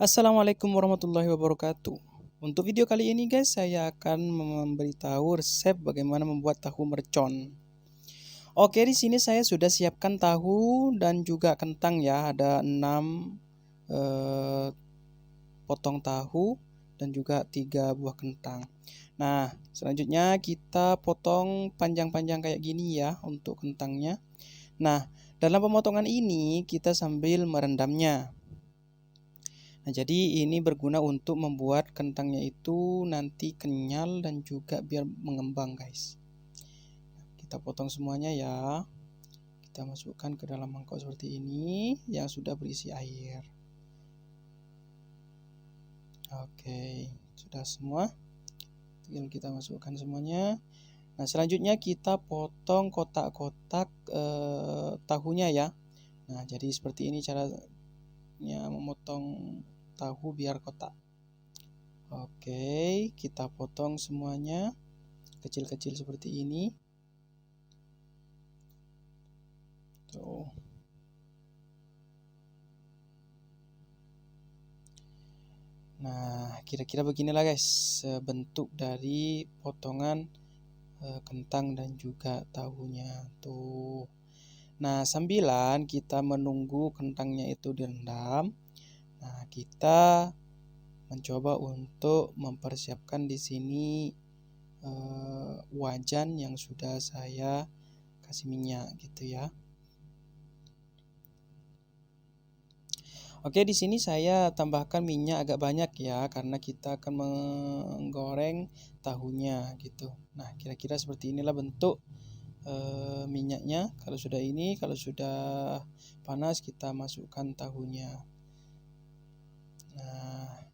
Assalamualaikum warahmatullahi wabarakatuh. Untuk video kali ini guys, saya akan memberitahu resep bagaimana membuat tahu mercon. Oke, di sini saya sudah siapkan tahu dan juga kentang ya. Ada 6 potong tahu dan juga 3 buah kentang. Nah, selanjutnya kita potong panjang-panjang kayak gini ya untuk kentangnya. Nah, dalam pemotongan ini kita sambil merendamnya. Nah, jadi ini berguna untuk membuat kentangnya itu nanti kenyal dan juga biar mengembang, guys. Kita potong semuanya ya. Kita masukkan ke dalam mangkok seperti ini yang sudah berisi air. Oke, sudah semua. Tinggal kita masukkan semuanya. Nah, selanjutnya kita potong kotak-kotak tahunya ya. Nah, jadi seperti ini caranya memotong tahu biar kotak. Oke, kita potong semuanya kecil-kecil seperti ini. Tuh. Nah, kira-kira beginilah guys bentuk dari potongan kentang dan juga tahunya. Tuh. Nah, sambilan kita menunggu kentangnya itu direndam. Nah, kita mencoba untuk mempersiapkan di sini wajan yang sudah saya kasih minyak gitu ya. Oke, di sini saya tambahkan minyak agak banyak ya karena kita akan menggoreng tahunya gitu. Nah, kira-kira seperti inilah bentuk minyaknya. Kalau sudah panas kita masukkan tahunya. Nah,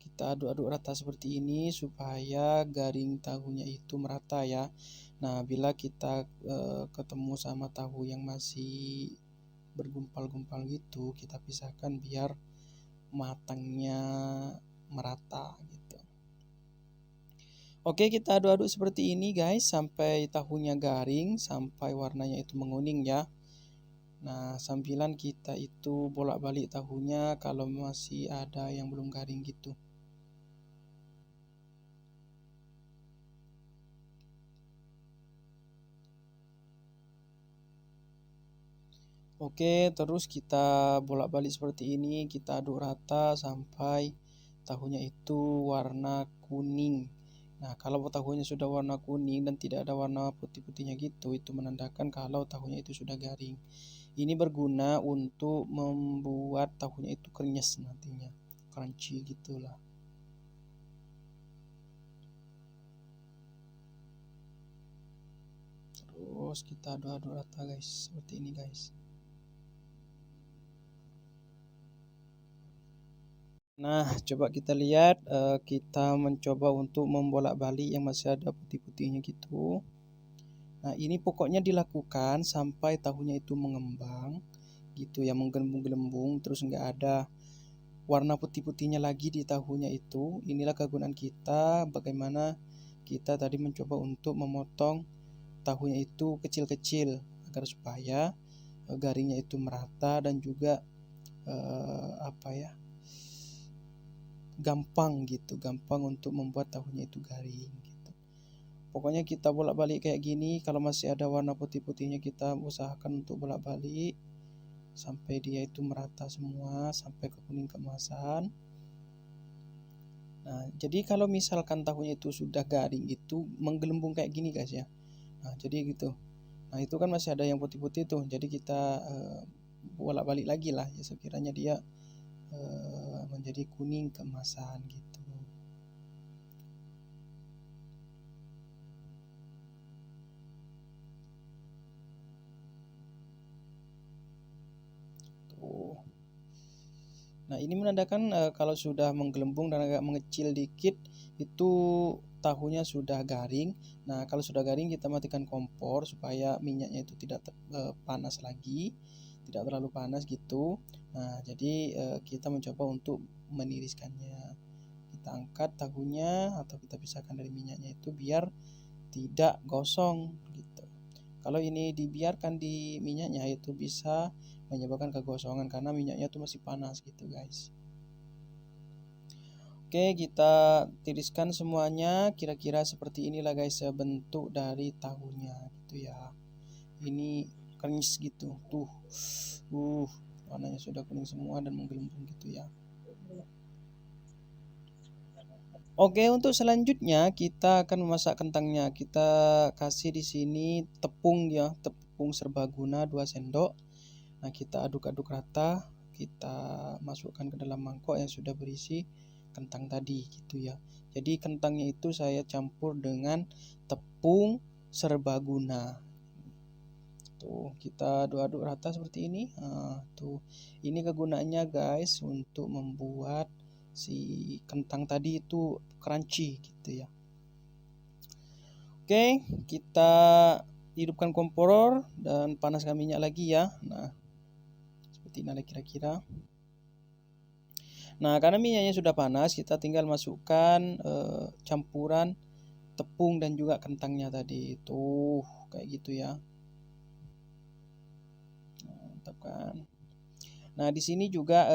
kita aduk-aduk rata seperti ini supaya garing tahunya itu merata ya. Nah, bila kita ketemu sama tahu yang masih bergumpal-gumpal gitu, kita pisahkan biar matangnya merata gitu. Oke, kita aduk-aduk seperti ini guys sampai tahunya garing, sampai warnanya itu menguning ya. Nah, sambilan kita itu bolak-balik tahunya kalau masih ada yang belum garing gitu. Oke, terus kita bolak-balik seperti ini, kita aduk rata sampai tahunya itu warna kuning. Nah, kalau tahunya sudah warna kuning dan tidak ada warna putih-putihnya gitu, itu menandakan kalau tahunya itu sudah garing. Ini berguna untuk membuat tahunya itu krenyes nantinya, crunchy gitulah. Terus kita aduk-aduk rata guys, seperti ini guys. Nah, coba kita lihat, kita mencoba untuk membolak-balik yang masih ada putih-putihnya gitu. Nah, ini pokoknya dilakukan sampai tahunya itu mengembang gitu ya, menggelembung-gelembung terus nggak ada warna putih-putihnya lagi di tahunya itu. Inilah kegunaan kita bagaimana kita tadi mencoba untuk memotong tahunya itu kecil-kecil agar supaya garingnya itu merata dan juga gampang gitu, gampang untuk membuat tahunya itu garing gitu. Pokoknya kita bolak-balik kayak gini, kalau masih ada warna putih-putihnya kita usahakan untuk bolak-balik sampai dia itu merata semua, sampai ke kuning keemasan. Nah, jadi kalau misalkan tahunya itu sudah garing itu menggelembung kayak gini guys ya. Nah, jadi gitu. Nah, itu kan masih ada yang putih-putih tuh. Jadi kita bolak-balik lagi lah ya sekiranya dia menjadi kuning keemasan gitu. Tuh. Nah, ini menandakan kalau sudah menggelembung dan agak mengecil dikit itu tahunya sudah garing. Nah, kalau sudah garing kita matikan kompor supaya minyaknya itu tidak panas lagi, tidak terlalu panas gitu. Nah, jadi kita mencoba untuk meniriskannya. Kita angkat tahunya atau kita pisahkan dari minyaknya itu biar tidak gosong gitu. Kalau ini dibiarkan di minyaknya itu bisa menyebabkan kegosongan karena minyaknya itu masih panas gitu guys. Oke, kita tiriskan semuanya. Kira-kira seperti inilah guys ya bentuk dari tahunya gitu ya. Ini krenyes gitu. Tuh. Warnanya sudah kuning semua dan menggelembung gitu ya. Oke, untuk selanjutnya kita akan memasak kentangnya. Kita kasih di sini tepung ya, tepung serbaguna 2 sendok. Nah, kita aduk-aduk rata, kita masukkan ke dalam mangkok yang sudah berisi kentang tadi gitu ya. Jadi kentangnya itu saya campur dengan tepung serbaguna. Tuh, kita aduk-aduk rata seperti ini. Nah, tuh. Ini kegunaannya guys untuk membuat si kentang tadi itu crunchy gitu ya. Oke, kita hidupkan kompor dan panaskan minyak lagi ya. Nah, seperti ini kira-kira. Nah, karena minyaknya sudah panas, kita tinggal masukkan campuran tepung dan juga kentangnya tadi. Tuh, kayak gitu ya. Mantap kan? Nah, di sini juga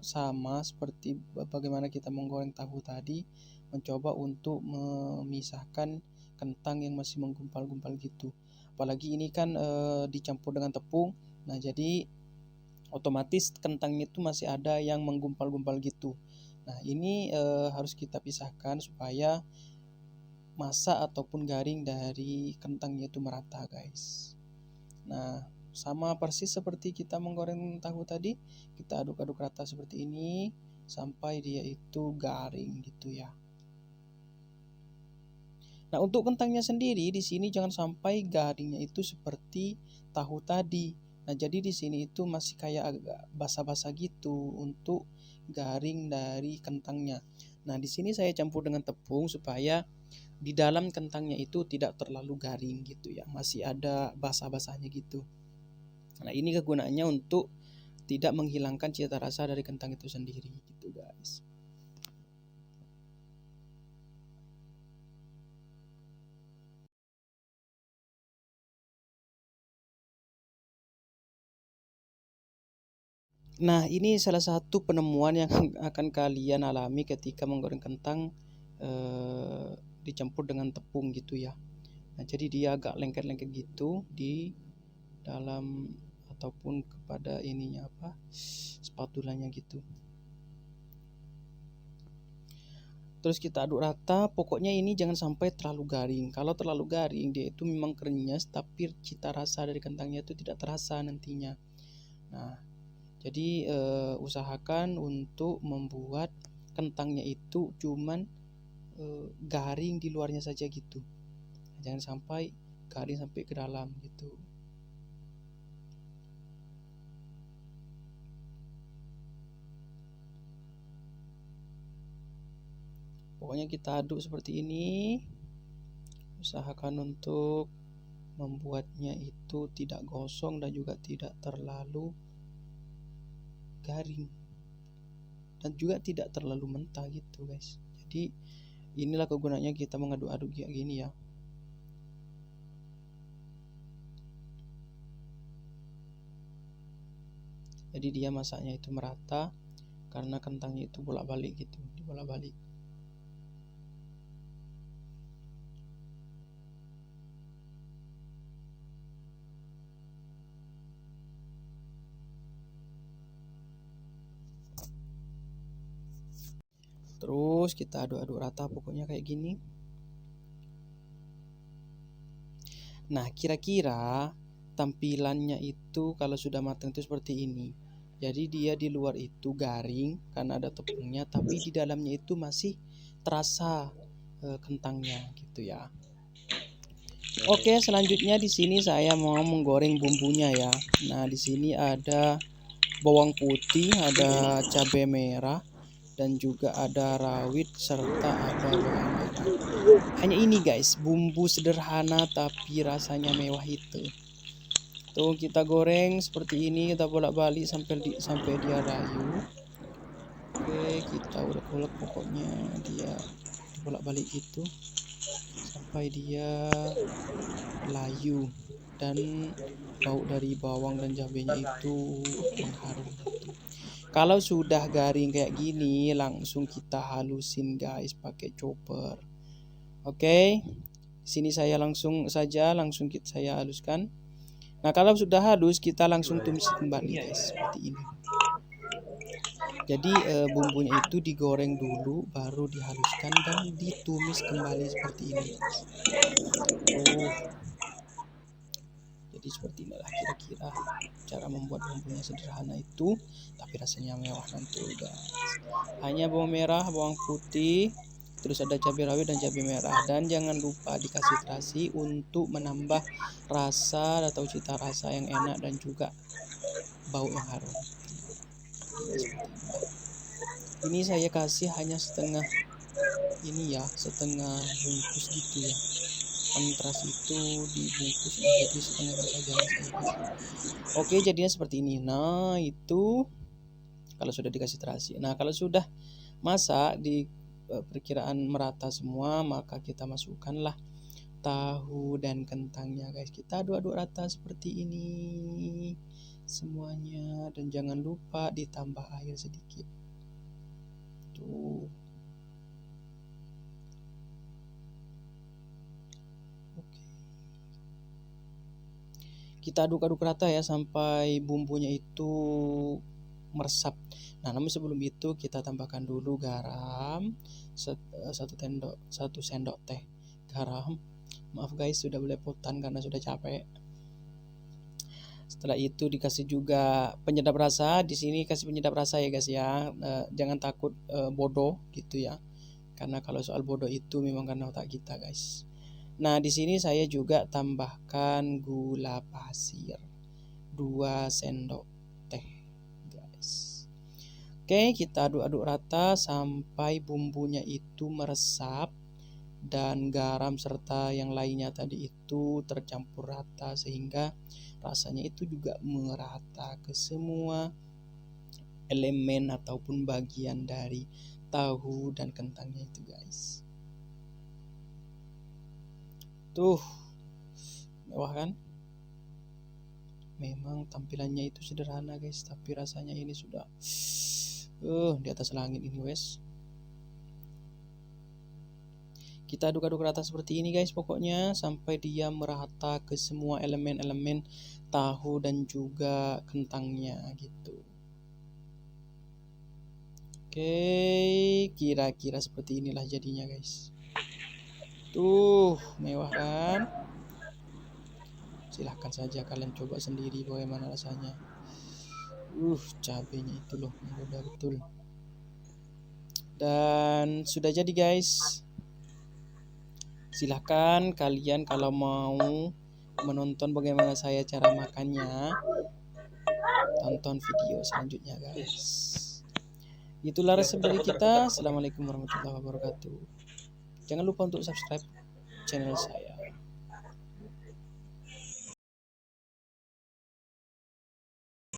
sama seperti bagaimana kita menggoreng tahu tadi, mencoba untuk memisahkan kentang yang masih menggumpal-gumpal gitu. Apalagi ini kan dicampur dengan tepung. Nah, jadi otomatis kentangnya itu masih ada yang menggumpal-gumpal gitu. Nah, ini harus kita pisahkan supaya masa ataupun garing dari kentangnya itu merata, guys. Nah, sama persis seperti kita menggoreng tahu tadi, kita aduk-aduk rata seperti ini sampai dia itu garing gitu ya. Nah, untuk kentangnya sendiri di sini jangan sampai garingnya itu seperti tahu tadi. Nah, jadi di sini itu masih kayak agak basah-basah gitu untuk garing dari kentangnya. Nah, di sini saya campur dengan tepung supaya di dalam kentangnya itu tidak terlalu garing gitu ya, masih ada basah-basahnya gitu. Nah, ini kegunaannya untuk tidak menghilangkan cita rasa dari kentang itu sendiri gitu guys. Nah, ini salah satu penemuan yang akan kalian alami ketika menggoreng kentang dicampur dengan tepung gitu ya. Nah, jadi dia agak lengket-lengket gitu di dalam ataupun kepada ininya apa spatulanya gitu. Terus kita aduk rata, pokoknya ini jangan sampai terlalu garing. Kalau terlalu garing dia itu memang krenyes, tapi cita rasa dari kentangnya itu tidak terasa nantinya. Nah, jadi usahakan untuk membuat kentangnya itu cuman garing di luarnya saja gitu. Jangan sampai garing sampai ke dalam gitu. Pokoknya kita aduk seperti ini. Usahakan untuk membuatnya itu tidak gosong dan juga tidak terlalu garing dan juga tidak terlalu mentah gitu guys. Jadi inilah kegunaannya kita mengaduk-aduk kayak gini ya. Jadi dia masaknya itu merata karena kentangnya itu bolak-balik gitu, dibolak-balik. Terus kita aduk-aduk rata pokoknya kayak gini. Nah, kira-kira tampilannya itu kalau sudah matang itu seperti ini. Jadi dia di luar itu garing karena ada tepungnya, tapi di dalamnya itu masih terasa kentangnya gitu ya. Oke, selanjutnya di sini saya mau menggoreng bumbunya ya. Nah, di sini ada bawang putih, ada cabai merah, dan juga ada rawit serta ada bawang merah. Hanya ini guys, bumbu sederhana tapi rasanya mewah itu. Tuh kita goreng seperti ini, kita bolak-balik sampai dia layu. Oke, kita ulek-ulek pokoknya dia bolak-balik gitu sampai dia layu dan bau dari bawang dan cabenya itu mengharum gitu. kalau sudah garing kayak gini, langsung kita halusin guys pakai chopper. Oke, sini saya langsung saya haluskan. Nah, kalau sudah halus, kita langsung tumis kembali guys, seperti ini. Jadi bumbunya itu digoreng dulu, baru dihaluskan dan ditumis kembali seperti ini guys. Jadi seperti inilah kira-kira cara membuat bumbunya sederhana itu, tapi rasanya mewah mantul guys. Hanya bawang merah, bawang putih, terus ada cabai rawit dan cabai merah, dan jangan lupa dikasih terasi untuk menambah rasa atau cita rasa yang enak dan juga bau yang harum. Ini saya kasih hanya setengah setengah bungkus gitu ya. Terasi itu dibungkus jadi setengahnya saja yang saya kasih. Oke, jadinya seperti ini. Nah, itu kalau sudah dikasih terasi. Nah, kalau sudah masak di perkiraan merata semua, maka kita masukkanlah tahu dan kentangnya guys. Kita aduk-aduk rata seperti ini semuanya, dan jangan lupa ditambah air sedikit. Tuh. Oke. Kita aduk-aduk rata ya sampai bumbunya itu meresap. Nah, namun sebelum itu kita tambahkan dulu garam, 1 sendok teh garam. Maaf guys, sudah belepotan karena sudah capek. Setelah itu dikasih juga penyedap rasa. Di sini kasih penyedap rasa ya guys ya. Jangan takut bodoh gitu ya. Karena kalau soal bodoh itu memang karena otak kita guys. Nah, di sini saya juga tambahkan gula pasir 2 sendok teh guys. Oke, kita aduk-aduk rata sampai bumbunya itu meresap dan garam serta yang lainnya tadi itu tercampur rata, sehingga rasanya itu juga merata ke semua elemen ataupun bagian dari tahu dan kentangnya itu guys. Tuh, mewah kan? Memang tampilannya itu sederhana guys, tapi rasanya ini sudah di atas langit ini wes. Kita aduk-aduk rata seperti ini guys, pokoknya sampai dia merata ke semua elemen-elemen tahu dan juga kentangnya gitu. Oke, kira-kira seperti inilah jadinya guys. Tuh, mewah kan? Silahkan saja kalian coba sendiri bagaimana rasanya. Cabenya itu loh, udah betul. Dan sudah jadi guys. Silahkan kalian kalau mau menonton bagaimana saya cara makannya, tonton video selanjutnya guys. Itulah resep dari kita. Assalamualaikum warahmatullahi wabarakatuh. Jangan lupa untuk subscribe channel saya.